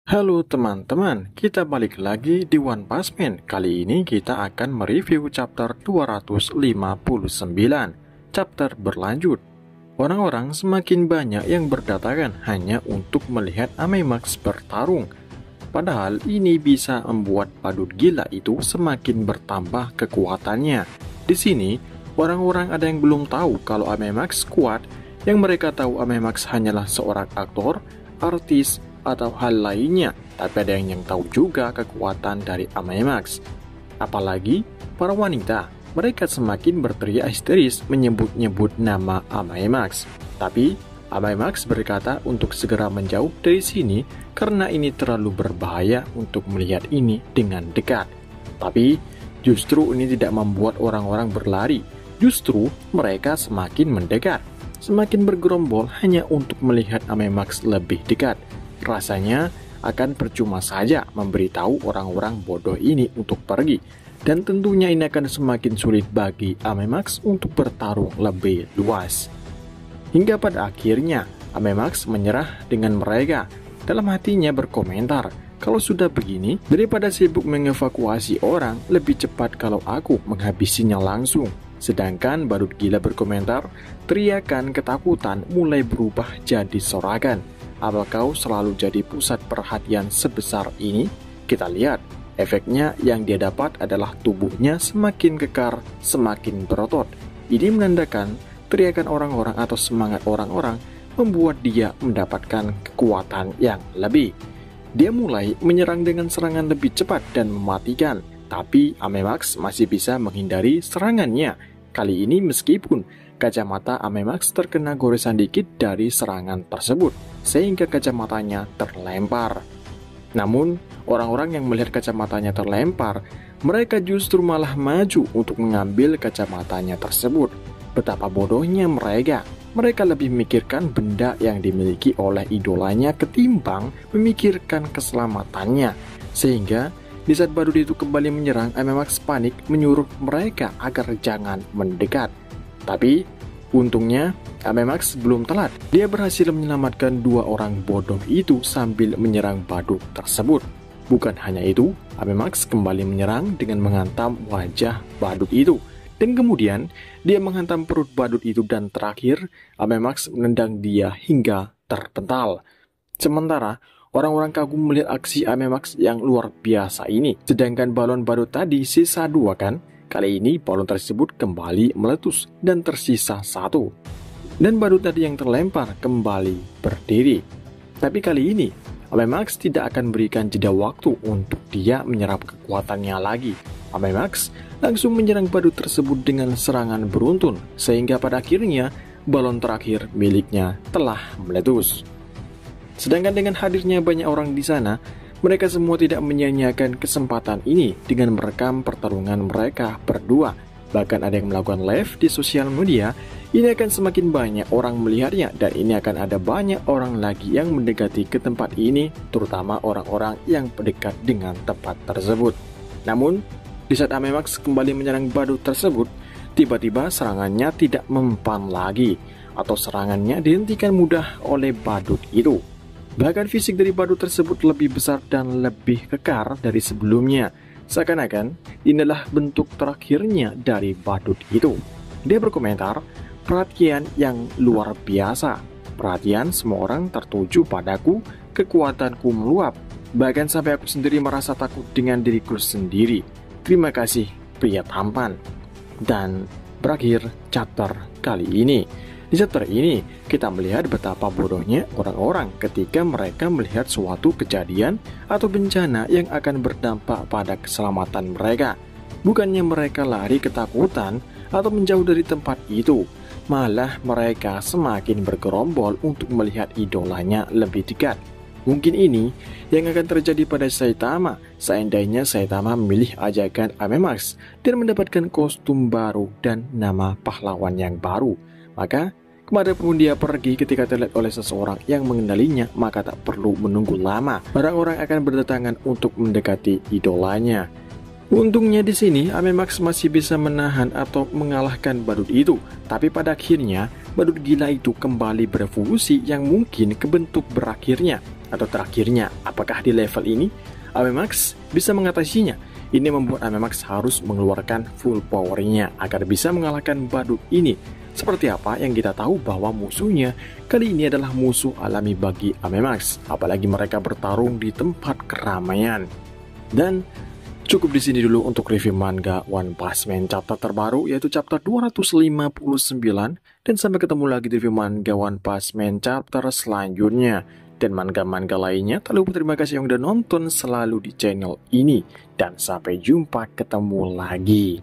Halo teman-teman, kita balik lagi di One Punch Man. Kali ini kita akan mereview chapter 259, chapter berlanjut. Orang-orang semakin banyak yang berdatangan hanya untuk melihat Amemax bertarung. Padahal ini bisa membuat badut gila itu semakin bertambah kekuatannya. Di sini, orang-orang ada yang belum tahu kalau Amemax kuat. Yang mereka tahu Amemax hanyalah seorang aktor, artis, atau hal lainnya, tapi ada yang tahu juga kekuatan dari Amemax. Apalagi para wanita, mereka semakin berteriak histeris menyebut-nyebut nama Amemax. Tapi Amemax berkata untuk segera menjauh dari sini karena ini terlalu berbahaya untuk melihat ini dengan dekat. Tapi justru ini tidak membuat orang-orang berlari, justru mereka semakin mendekat, semakin bergerombol hanya untuk melihat Amemax lebih dekat. Rasanya akan percuma saja memberitahu orang-orang bodoh ini untuk pergi, dan tentunya ini akan semakin sulit bagi Amemax untuk bertarung lebih luas. Hingga pada akhirnya Amemax menyerah dengan mereka. Dalam hatinya berkomentar, kalau sudah begini, daripada sibuk mengevakuasi orang, lebih cepat kalau aku menghabisinya langsung. Sedangkan badut gila berkomentar, teriakan ketakutan mulai berubah jadi sorakan. Apa kau selalu jadi pusat perhatian sebesar ini? Kita lihat, efeknya yang dia dapat adalah tubuhnya semakin kekar, semakin berotot. Ini menandakan teriakan orang-orang atau semangat orang-orang membuat dia mendapatkan kekuatan yang lebih. Dia mulai menyerang dengan serangan lebih cepat dan mematikan, tapi Amemax masih bisa menghindari serangannya. Kali ini meskipun kacamata Amemax terkena goresan dikit dari serangan tersebut, sehingga kacamatanya terlempar. Namun, orang-orang yang melihat kacamatanya terlempar, mereka justru malah maju untuk mengambil kacamatanya tersebut. Betapa bodohnya mereka. Mereka lebih memikirkan benda yang dimiliki oleh idolanya ketimbang memikirkan keselamatannya. Sehingga di saat badut itu kembali menyerang, Amemax panik menyuruh mereka agar jangan mendekat. Tapi untungnya Amemax belum telat. Dia berhasil menyelamatkan dua orang bodoh itu sambil menyerang badut tersebut. Bukan hanya itu, Amemax kembali menyerang dengan menghantam wajah badut itu. Dan kemudian dia menghantam perut badut itu dan terakhir Amemax menendang dia hingga terpental. Sementara orang-orang kagum melihat aksi Amemax yang luar biasa ini. Sedangkan balon badut tadi sisa dua kan? Kali ini balon tersebut kembali meletus dan tersisa satu. Dan badut tadi yang terlempar kembali berdiri. Tapi kali ini Amemax tidak akan berikan jeda waktu untuk dia menyerap kekuatannya lagi. Amemax langsung menyerang badut tersebut dengan serangan beruntun, sehingga pada akhirnya balon terakhir miliknya telah meletus. Sedangkan dengan hadirnya banyak orang di sana, mereka semua tidak menyia-nyiakan kesempatan ini dengan merekam pertarungan mereka berdua. Bahkan ada yang melakukan live di sosial media. Ini akan semakin banyak orang melihatnya, dan ini akan ada banyak orang lagi yang mendekati ke tempat ini, terutama orang-orang yang dekat dengan tempat tersebut. Namun, di saat Amemax kembali menyerang badut tersebut, tiba-tiba serangannya tidak mempan lagi, atau serangannya dihentikan mudah oleh badut itu. Bahkan fisik dari badut tersebut lebih besar dan lebih kekar dari sebelumnya. Seakan-akan inilah bentuk terakhirnya dari badut itu. Dia berkomentar, perhatian yang luar biasa. Perhatian semua orang tertuju padaku, kekuatanku meluap. Bahkan sampai aku sendiri merasa takut dengan diriku sendiri. Terima kasih pria tampan. Dan berakhir chapter kali ini. Di chapter ini, kita melihat betapa bodohnya orang-orang ketika mereka melihat suatu kejadian atau bencana yang akan berdampak pada keselamatan mereka. Bukannya mereka lari ketakutan atau menjauh dari tempat itu, malah mereka semakin bergerombol untuk melihat idolanya lebih dekat. Mungkin ini yang akan terjadi pada Saitama seandainya Saitama memilih ajakan Amemax dan mendapatkan kostum baru dan nama pahlawan yang baru. Maka kemanapun dia pergi ketika terlihat oleh seseorang yang mengenalinya, maka tak perlu menunggu lama. Orang-orang akan berdatangan untuk mendekati idolanya. Untungnya di sini Amemax masih bisa menahan atau mengalahkan badut itu. Tapi pada akhirnya badut gila itu kembali berevolusi yang mungkin kebentuk berakhirnya. Atau terakhirnya, apakah di level ini Amemax bisa mengatasinya? Ini membuat Amemax harus mengeluarkan full powernya agar bisa mengalahkan badut ini. Seperti apa yang kita tahu bahwa musuhnya kali ini adalah musuh alami bagi Amemax, apalagi mereka bertarung di tempat keramaian. Dan cukup di sini dulu untuk review manga One Punch Man chapter terbaru, yaitu chapter 259. Dan sampai ketemu lagi di review manga One Punch Man chapter selanjutnya. Dan manga-manga lainnya, tak lupa terima kasih yang udah nonton selalu di channel ini. Dan sampai jumpa ketemu lagi.